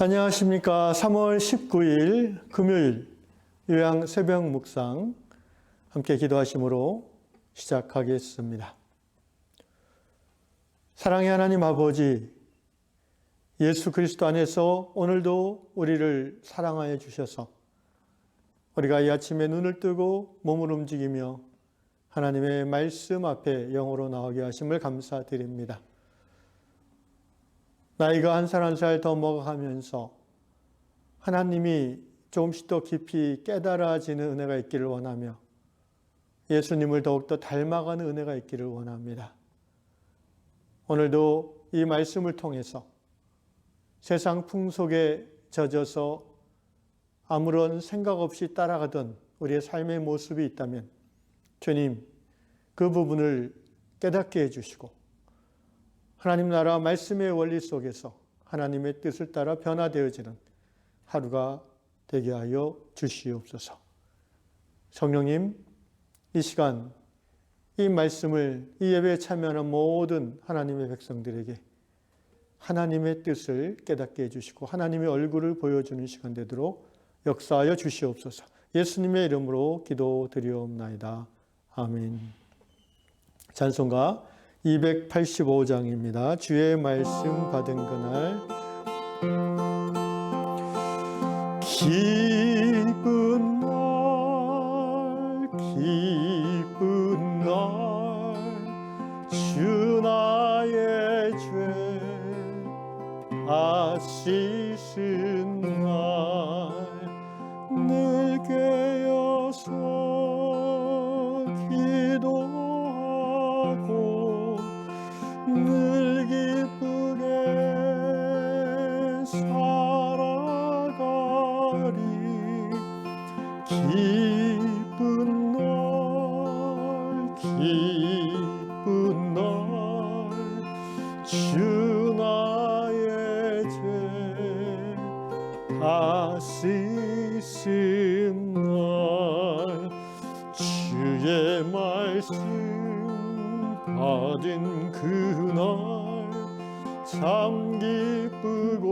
안녕하십니까. 3월 19일 금요일 요양 새벽 묵상 함께 기도하심으로 시작하겠습니다. 사랑의 하나님 아버지, 예수 그리스도 안에서 오늘도 우리를 사랑하여 주셔서 우리가 이 아침에 눈을 뜨고 몸을 움직이며 하나님의 말씀 앞에 영으로 나오게 하심을 감사드립니다. 나이가 한 살 한 살 더 먹어가면서 하나님이 조금씩 더 깊이 깨달아지는 은혜가 있기를 원하며 예수님을 더욱더 닮아가는 은혜가 있기를 원합니다. 오늘도 이 말씀을 통해서 세상 풍속에 젖어서 아무런 생각 없이 따라가던 우리의 삶의 모습이 있다면 주님, 그 부분을 깨닫게 해주시고 하나님 나라 말씀의 원리 속에서 하나님의 뜻을 따라 변화되어지는 하루가 되게 하여 주시옵소서. 성령님, 이 시간 이 말씀을 이 예배에 참여하는 모든 하나님의 백성들에게 하나님의 뜻을 깨닫게 해주시고 하나님의 얼굴을 보여주는 시간 되도록 역사하여 주시옵소서. 예수님의 이름으로 기도드리옵나이다. 아멘. 찬송가 285장입니다. 주의 말씀 받은 그날 기쁜 날 주 나의 죄 다 씻은 날 늘 깨어서 기도하고 늘 기쁘게 살아가리. 기쁜 날 주 나의 죄 다 씻은 날 주의 말씀 받은 그날 참 기쁘고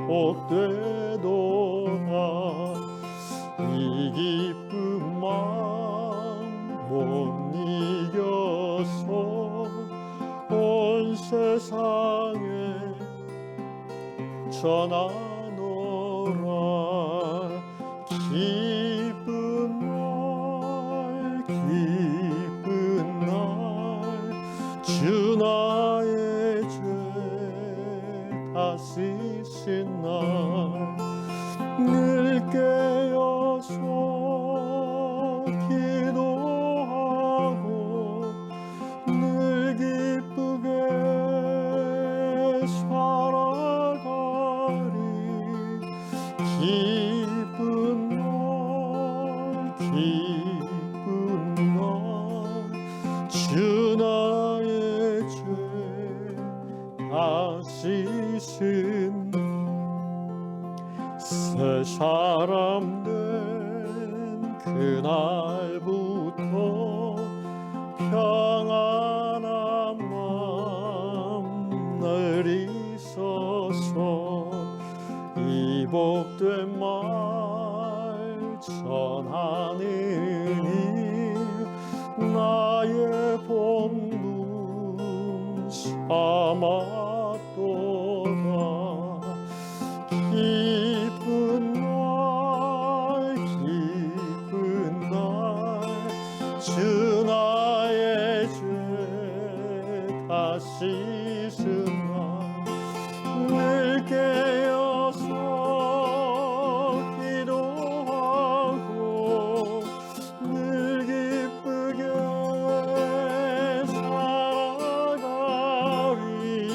복되도다. 이 기쁜 마음 못 이겨서 온 세상에 전하노라. 기쁜 날 주 나의 죄 다 씻은 날 늘 깨어서 기도하고 늘 기쁘게 살아가리. 기쁜 날 주 나의 죄 다 씻은 새 사람 된 그날부터 평안한 마음 늘 있어서 이 복된 말 전하는 일 나의 본분 삼았도다. 기쁜 날 주 나의 죄 다 씻은 날 늘 깨어서 기도하고 늘 기쁘게 살아가리.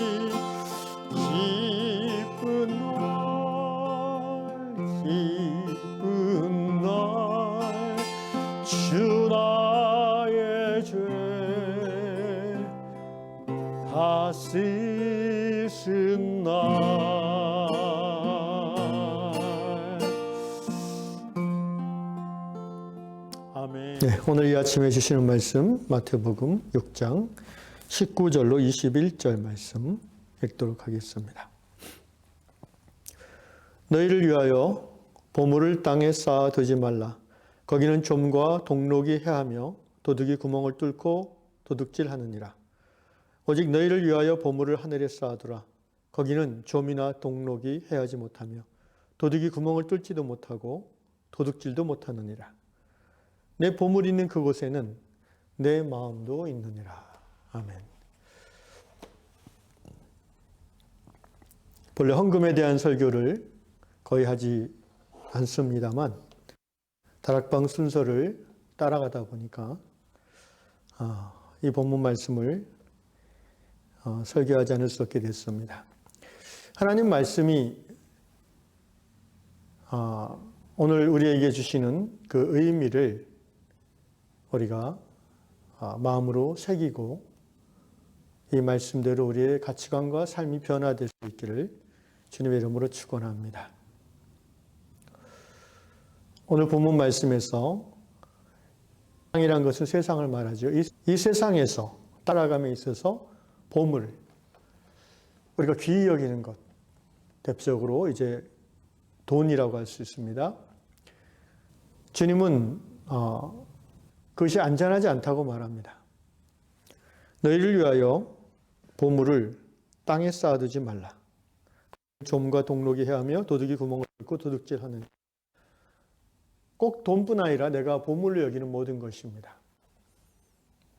기쁜 날 주 나의 죄 다 씻은 날. 아멘. 네, 오늘 이 아침에 주시는 말씀 마태복음 6장 19절로 21절 말씀 읽도록 하겠습니다. 너희를 위하여 보물을 땅에 쌓아두지 말라. 거기는 좀과 동록이 해하며 도둑이 구멍을 뚫고 도둑질하느니라. 오직 너희를 위하여 보물을 하늘에 쌓아두라. 거기는 좀이나 동록이 해하지 못하며 도둑이 구멍을 뚫지도 못하고 도둑질도 못하느니라. 내 보물 있는 그곳에는 내 마음도 있느니라. 아멘. 본래 헌금에 대한 설교를 거의 하지 않습니다만 다락방 순서를 따라가다 보니까 이 본문 말씀을 설교하지 않을 수 없게 됐습니다. 하나님 말씀이 오늘 우리에게 주시는 그 의미를 우리가 마음으로 새기고 이 말씀대로 우리의 가치관과 삶이 변화될 수 있기를 주님의 이름으로 축원합니다. 오늘 본문 말씀에서 세상이란 것은 세상을 말하죠. 이 세상에서 따라감에 있어서 보물, 우리가 귀히 여기는 것, 대표적으로 이제 돈이라고 할 수 있습니다. 주님은 그것이 안전하지 않다고 말합니다. 너희를 위하여 보물을 땅에 쌓아두지 말라. 좀과 동록이 해하며 도둑이 구멍을 뚫고 도둑질하는. 꼭 돈뿐 아니라 내가 보물로 여기는 모든 것입니다.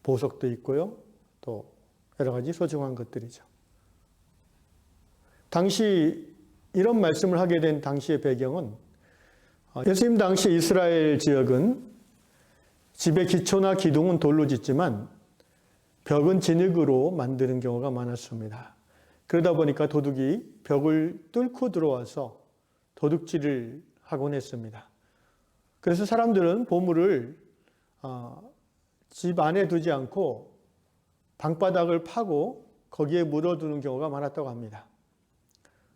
보석도 있고요. 또 여러 가지 소중한 것들이죠. 당시 이런 말씀을 하게 된 당시의 배경은 예수님 당시 이스라엘 지역은 집의 기초나 기둥은 돌로 짓지만 벽은 진흙으로 만드는 경우가 많았습니다. 그러다 보니까 도둑이 벽을 뚫고 들어와서 도둑질을 하곤 했습니다. 그래서 사람들은 보물을 집 안에 두지 않고 방바닥을 파고 거기에 묻어두는 경우가 많았다고 합니다.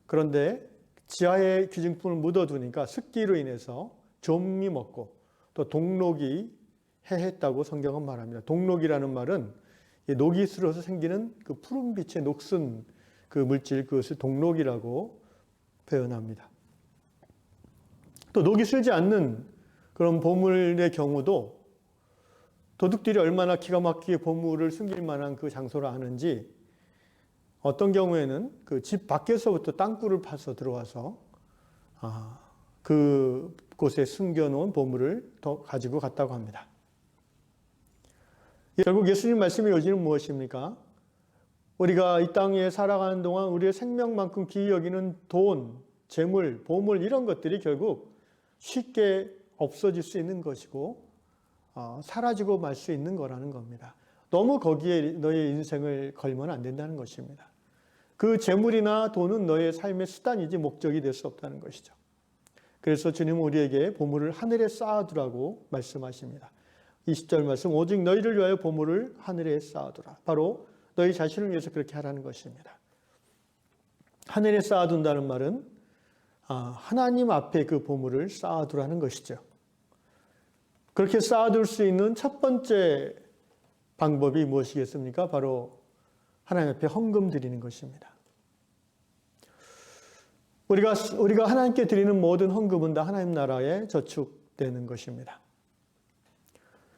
그런데 지하에 귀중품을 묻어두니까 습기로 인해서 좀이 먹고 또 동록이 해했다고 성경은 말합니다. 동록이라는 말은 녹이 슬어서 생기는 그 푸른빛의 녹슨 그 물질, 그것을 동록이라고 표현합니다. 또 녹이 슬지 않는 그런 보물의 경우도 도둑들이 얼마나 기가 막히게 보물을 숨길 만한 그 장소라 하는지 어떤 경우에는 그 집 밖에서부터 땅굴을 파서 들어와서 그곳에 숨겨놓은 보물을 더 가지고 갔다고 합니다. 결국 예수님 말씀의 요지는 무엇입니까? 우리가 이 땅에 살아가는 동안 우리의 생명만큼 귀히 여기는 돈, 재물, 보물 이런 것들이 결국 쉽게 없어질 수 있는 것이고 사라지고 말 수 있는 거라는 겁니다. 너무 거기에 너의 인생을 걸면 안 된다는 것입니다. 그 재물이나 돈은 너의 삶의 수단이지 목적이 될 수 없다는 것이죠. 그래서 주님은 우리에게 보물을 하늘에 쌓아두라고 말씀하십니다. 20절 말씀, 오직 너희를 위하여 보물을 하늘에 쌓아두라. 바로 너희 자신을 위해서 그렇게 하라는 것입니다. 하늘에 쌓아둔다는 말은 하나님 앞에 그 보물을 쌓아두라는 것이죠. 그렇게 쌓아둘 수 있는 첫 번째 방법이 무엇이겠습니까? 바로 하나님 앞에 헌금 드리는 것입니다. 우리가 하나님께 드리는 모든 헌금은 다 하나님 나라에 저축되는 것입니다.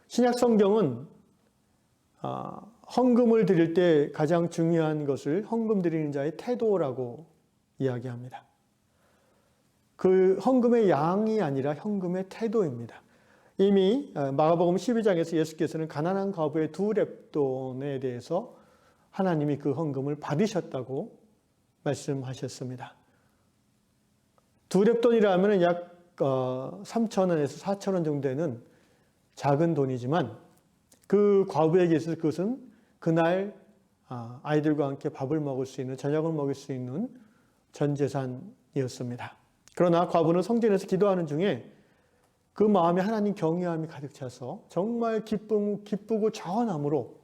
신약 성경은 헌금을 드릴 때 가장 중요한 것을 헌금 드리는 자의 태도라고 이야기합니다. 그 헌금의 양이 아니라 헌금의 태도입니다. 이미 마가복음 12장에서 예수께서는 가난한 과부의 2렙돈에 대해서 하나님이 그 헌금을 받으셨다고 말씀하셨습니다. 2렙돈이라면 약 3,000원에서 4,000원 정도 되는 작은 돈이지만 그 과부에게 있어서 그것은 그날 아이들과 함께 밥을 먹을 수 있는, 저녁을 먹을 수 있는 전 재산이었습니다. 그러나 과부는 성전에서 기도하는 중에 그 마음에 하나님 경외함이 가득 차서 정말 기쁘고 자원함으로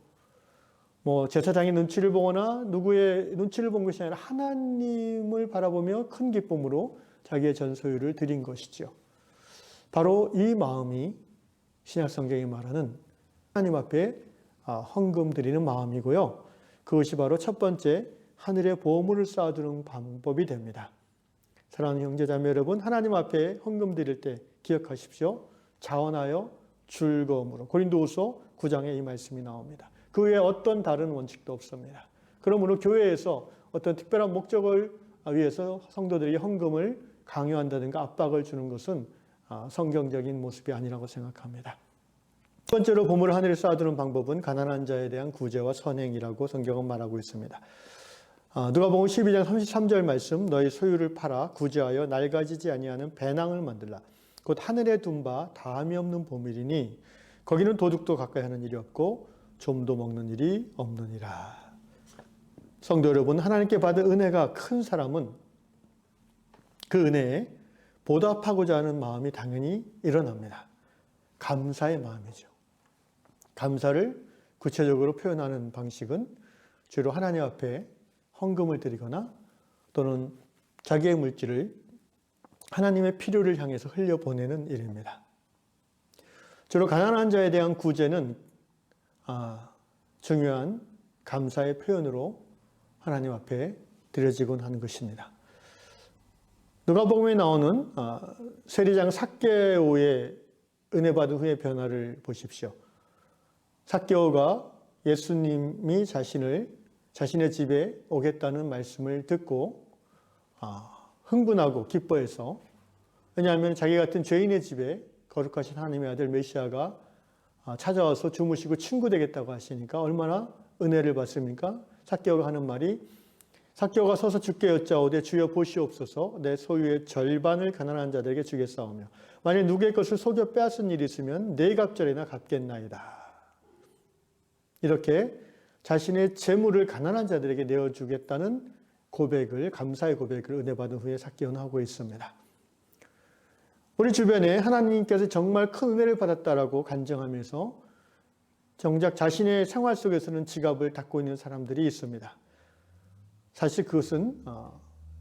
제사장의 눈치를 보거나 누구의 눈치를 본 것이 아니라 하나님을 바라보며 큰 기쁨으로 자기의 전소유를 드린 것이죠. 바로 이 마음이 신약 성경이 말하는 하나님 앞에 헌금 드리는 마음이고요. 그것이 바로 첫 번째 하늘의 보물을 쌓아두는 방법이 됩니다. 사랑하는 형제자매 여러분, 하나님 앞에 헌금 드릴 때 기억하십시오. 자원하여 즐거움으로. 고린도후서 9장에 이 말씀이 나옵니다. 그 외에 어떤 다른 원칙도 없습니다. 그러므로 교회에서 어떤 특별한 목적을 위해서 성도들에게 헌금을 강요한다든가 압박을 주는 것은 성경적인 모습이 아니라고 생각합니다. 첫 번째로 보물을 하늘에 쌓아두는 방법은 가난한 자에 대한 구제와 선행이라고 성경은 말하고 있습니다. 누가복음 12장 33절 말씀, 너희 소유를 팔아 구제하여 낡아지지 아니하는 배낭을 만들라. 곧 하늘에 둔 바 다함이 없는 보물이니 거기는 도둑도 가까이 하는 일이 없고 좀도 먹는 일이 없느니라. 성도 여러분, 하나님께 받은 은혜가 큰 사람은 그 은혜에 보답하고자 하는 마음이 당연히 일어납니다. 감사의 마음이죠. 감사를 구체적으로 표현하는 방식은 주로 하나님 앞에 헌금을 드리거나 또는 자기의 물질을 하나님의 필요를 향해서 흘려보내는 일입니다. 주로 가난한 자에 대한 구제는 중요한 감사의 표현으로 하나님 앞에 드려지곤 하는 것입니다. 누가복음에 나오는 세리장 삭개오의 은혜 받은 후의 변화를 보십시오. 삭개오가 예수님이 자신의 집에 오겠다는 말씀을 듣고 흥분하고 기뻐해서, 왜냐하면 자기 같은 죄인의 집에 거룩하신 하나님의 아들 메시아가 찾아와서 주무시고 친구 되겠다고 하시니까 얼마나 은혜를 받습니까? 삭개오가 하는 말이, 삭개오가 서서 주께 여짜오되 주여 보시옵소서, 내 소유의 절반을 가난한 자들에게 주겠사오며 만일 누구의 것을 속여 빼앗은 일이 있으면 네 갑절이나 갚겠나이다. 이렇게 자신의 재물을 가난한 자들에게 내어주겠다는 고백을, 감사의 고백을 은혜 받은 후에 삭개오는 하고 있습니다. 우리 주변에 하나님께서 정말 큰 은혜를 받았다라고 간증하면서 정작 자신의 생활 속에서는 지갑을 닫고 있는 사람들이 있습니다. 사실 그것은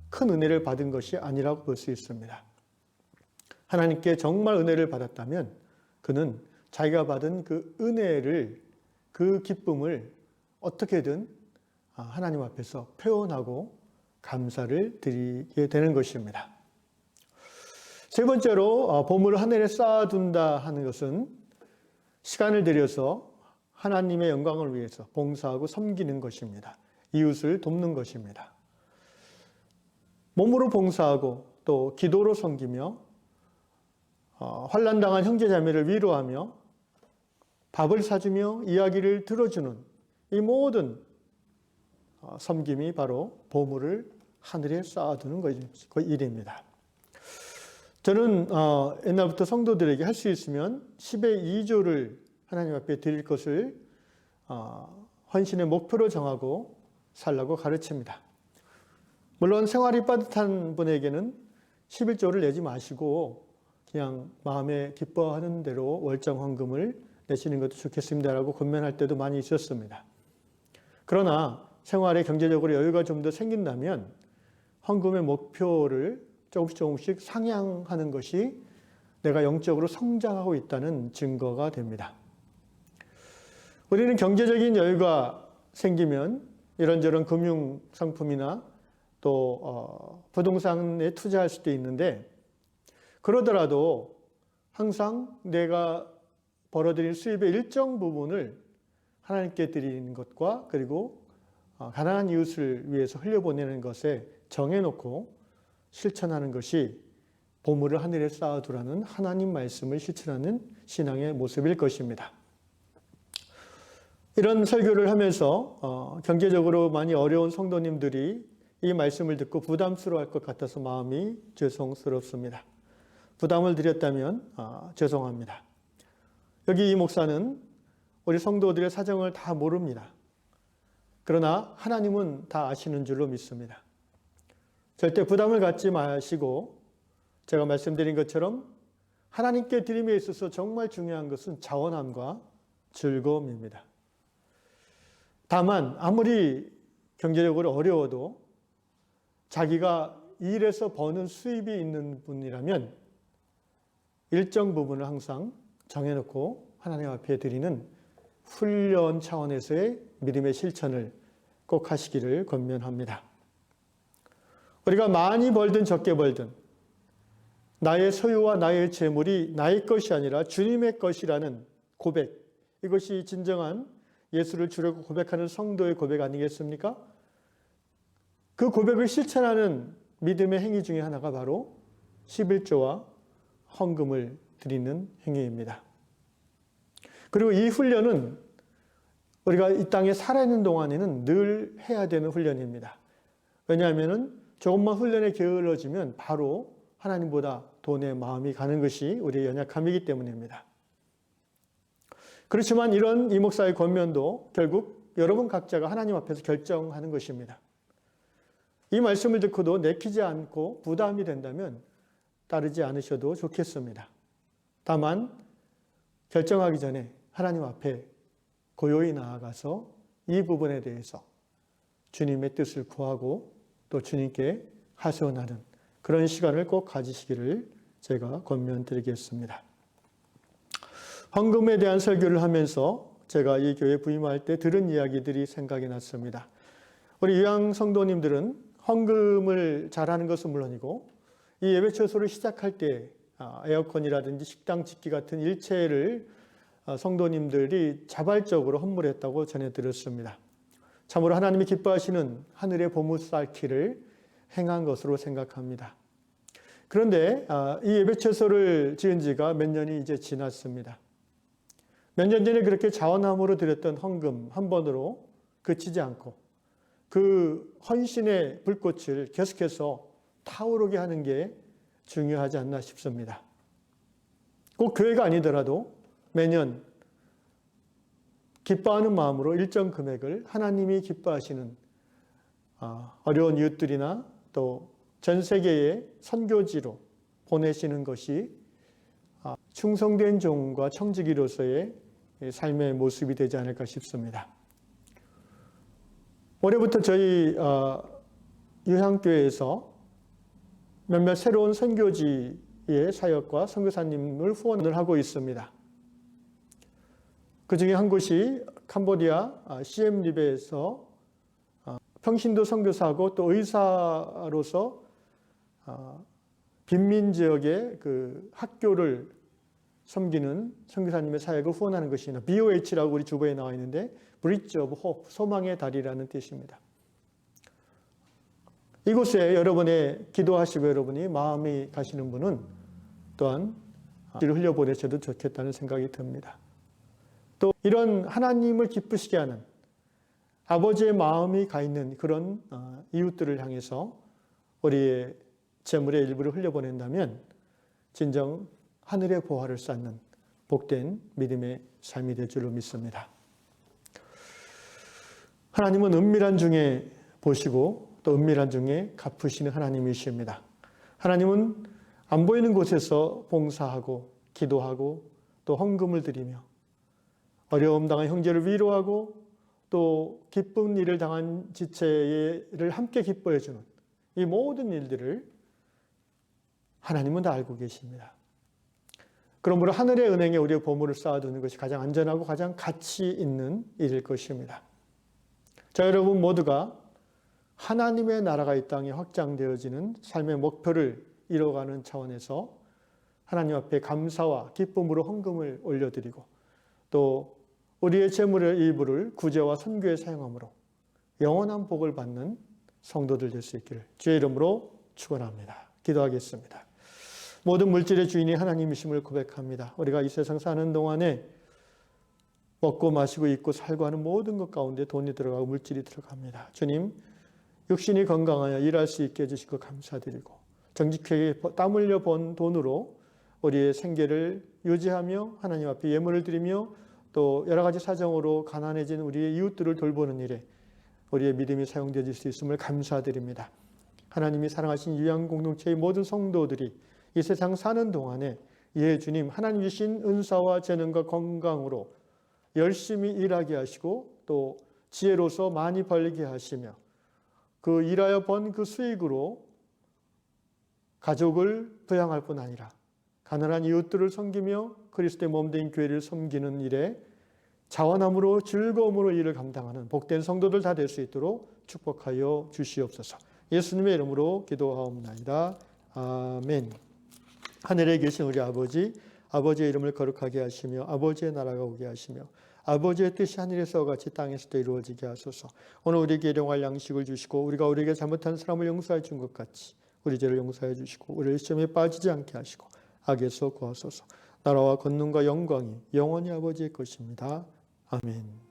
큰 은혜를 받은 것이 아니라고 볼 수 있습니다. 하나님께 정말 은혜를 받았다면 그는 자기가 받은 그 은혜를, 그 기쁨을 어떻게든 하나님 앞에서 표현하고 감사를 드리게 되는 것입니다. 세 번째로 보물을 하늘에 쌓아둔다 하는 것은 시간을 들여서 하나님의 영광을 위해서 봉사하고 섬기는 것입니다. 이웃을 돕는 것입니다. 몸으로 봉사하고 또 기도로 섬기며 환난당한 형제자매를 위로하며 밥을 사주며 이야기를 들어주는 이 모든 섬김이 바로 보물을 하늘에 쌓아두는 일입니다. 저는 옛날부터 성도들에게 할 수 있으면 10의 2조를 하나님 앞에 드릴 것을 헌신의 목표로 정하고 살라고 가르칩니다. 물론 생활이 빠듯한 분에게는 11조를 내지 마시고 그냥 마음에 기뻐하는 대로 월정 헌금을 내시는 것도 좋겠습니다라고 권면할 때도 많이 있었습니다. 그러나 생활에 경제적으로 여유가 좀 더 생긴다면 헌금의 목표를 조금씩 상향하는 것이 내가 영적으로 성장하고 있다는 증거가 됩니다. 우리는 경제적인 여유가 생기면 이런저런 금융 상품이나 또 부동산에 투자할 수도 있는데, 그러더라도 항상 내가 벌어들인 수입의 일정 부분을 하나님께 드리는 것과 그리고 가난한 이웃을 위해서 흘려보내는 것에 정해놓고 실천하는 것이 보물을 하늘에 쌓아두라는 하나님 말씀을 실천하는 신앙의 모습일 것입니다. 이런 설교를 하면서 경제적으로 많이 어려운 성도님들이 이 말씀을 듣고 부담스러워할 것 같아서 마음이 죄송스럽습니다. 부담을 드렸다면 죄송합니다. 여기 이 목사는 우리 성도들의 사정을 다 모릅니다. 그러나 하나님은 다 아시는 줄로 믿습니다. 절대 부담을 갖지 마시고, 제가 말씀드린 것처럼 하나님께 드림에 있어서 정말 중요한 것은 자원함과 즐거움입니다. 다만 아무리 경제적으로 어려워도 자기가 일해서 버는 수입이 있는 분이라면 일정 부분을 항상 정해놓고 하나님 앞에 드리는 훈련 차원에서의 믿음의 실천을 꼭 하시기를 권면합니다. 우리가 많이 벌든 적게 벌든 나의 소유와 나의 재물이 나의 것이 아니라 주님의 것이라는 고백, 이것이 진정한 예수를 주로 고백하는 성도의 고백 아니겠습니까? 그 고백을 실천하는 믿음의 행위 중에 하나가 바로 11조와 헌금을 드리는 행위입니다. 그리고 이 훈련은 우리가 이 땅에 살아있는 동안에는 늘 해야 되는 훈련입니다. 왜냐하면 조금만 훈련에 게을러지면 바로 하나님보다 돈에 마음이 가는 것이 우리의 연약함이기 때문입니다. 그렇지만 이런 이 목사의 권면도 결국 여러분 각자가 하나님 앞에서 결정하는 것입니다. 이 말씀을 듣고도 내키지 않고 부담이 된다면 따르지 않으셔도 좋겠습니다. 다만 결정하기 전에 하나님 앞에 고요히 나아가서 이 부분에 대해서 주님의 뜻을 구하고 또 주님께 하소연하는 그런 시간을 꼭 가지시기를 제가 권면드리겠습니다. 헌금에 대한 설교를 하면서 제가 이 교회 부임할 때 들은 이야기들이 생각이 났습니다. 우리 유양 성도님들은 헌금을 잘하는 것은 물론이고 이 예배 처소를 시작할 때 에어컨이라든지 식당 짓기 같은 일체를 성도님들이 자발적으로 헌물했다고 전해 들었습니다. 참으로 하나님이 기뻐하시는 하늘의 보물 쌓기를 행한 것으로 생각합니다. 그런데 이 예배처소를 지은 지가 몇 년이 이제 지났습니다. 몇 년 전에 그렇게 자원함으로 드렸던 헌금 한 번으로 그치지 않고 그 헌신의 불꽃을 계속해서 타오르게 하는 게 중요하지 않나 싶습니다. 꼭 교회가 아니더라도 매년 기뻐하는 마음으로 일정 금액을 하나님이 기뻐하시는 어려운 이웃들이나 또 전 세계의 선교지로 보내시는 것이 충성된 종과 청지기로서의 삶의 모습이 되지 않을까 싶습니다. 올해부터 저희 유향교회에서 몇몇 새로운 선교지의 사역과 선교사님을 후원을 하고 있습니다. 그 중에 한 곳이 캄보디아 시엠립에서 평신도 선교사하고 또 의사로서 빈민 지역의 그 학교를 섬기는 선교사님의 사역을 후원하는 것이나 BOH라고 우리 주보에 나와 있는데 Bridge of Hope, 소망의 다리라는 뜻입니다. 이곳에 여러분의 기도하시고 여러분이 마음이 가시는 분은 또한 흘려보내셔도 좋겠다는 생각이 듭니다. 또 이런 하나님을 기쁘시게 하는 아버지의 마음이 가 있는 그런 이웃들을 향해서 우리의 재물의 일부를 흘려보낸다면 진정 하늘의 보화를 쌓는 복된 믿음의 삶이 될 줄로 믿습니다. 하나님은 은밀한 중에 보시고 또 은밀한 중에 갚으시는 하나님이십니다. 하나님은 안 보이는 곳에서 봉사하고 기도하고 또 헌금을 드리며 어려움 당한 형제를 위로하고 또 기쁜 일을 당한 지체를 함께 기뻐해 주는 이 모든 일들을 하나님은 다 알고 계십니다. 그러므로 하늘의 은행에 우리의 보물을 쌓아두는 것이 가장 안전하고 가장 가치 있는 일일 것입니다. 자, 여러분 모두가 하나님의 나라가 이 땅에 확장되어지는 삶의 목표를 이뤄가는 차원에서 하나님 앞에 감사와 기쁨으로 헌금을 올려드리고 또 우리의 재물의 일부를 구제와 선교에 사용함으로 영원한 복을 받는 성도들 될 수 있기를 주의 이름으로 축원합니다. 기도하겠습니다. 모든 물질의 주인이 하나님이심을 고백합니다. 우리가 이 세상 사는 동안에 먹고 마시고 입고 살고 하는 모든 것 가운데 돈이 들어가고 물질이 들어갑니다. 주님, 육신이 건강하여 일할 수 있게 해주시고 감사드리고 정직하게 땀 흘려 번 돈으로 우리의 생계를 유지하며 하나님 앞에 예물을 드리며 또 여러 가지 사정으로 가난해진 우리의 이웃들을 돌보는 일에 우리의 믿음이 사용되어질 수 있음을 감사드립니다. 하나님이 사랑하신 유양 공동체의 모든 성도들이 이 세상 사는 동안에 예 주님 하나님 주신 은사와 재능과 건강으로 열심히 일하게 하시고 또 지혜로서 많이 벌게 하시며 그 일하여 번 그 수익으로 가족을 부양할 뿐 아니라 가난한 이웃들을 섬기며 그리스도의 몸된 교회를 섬기는 일에 자원함으로 즐거움으로 일을 감당하는 복된 성도들 다 될 수 있도록 축복하여 주시옵소서. 예수님의 이름으로 기도하옵나이다. 아멘. 하늘에 계신 우리 아버지, 아버지의 이름을 거룩하게 하시며 아버지의 나라가 오게 하시며 아버지의 뜻이 하늘에서 같이 땅에서도 이루어지게 하소서. 오늘 우리에게 일용할 양식을 주시고 우리가 우리에게 잘못한 사람을 용서해 준 것 같이 우리 죄를 용서해 주시고 우리를 시험에 빠지지 않게 하시고 악에서 구하소서. 나라와 권능과 영광이 영원히 아버지의 것입니다. 아멘.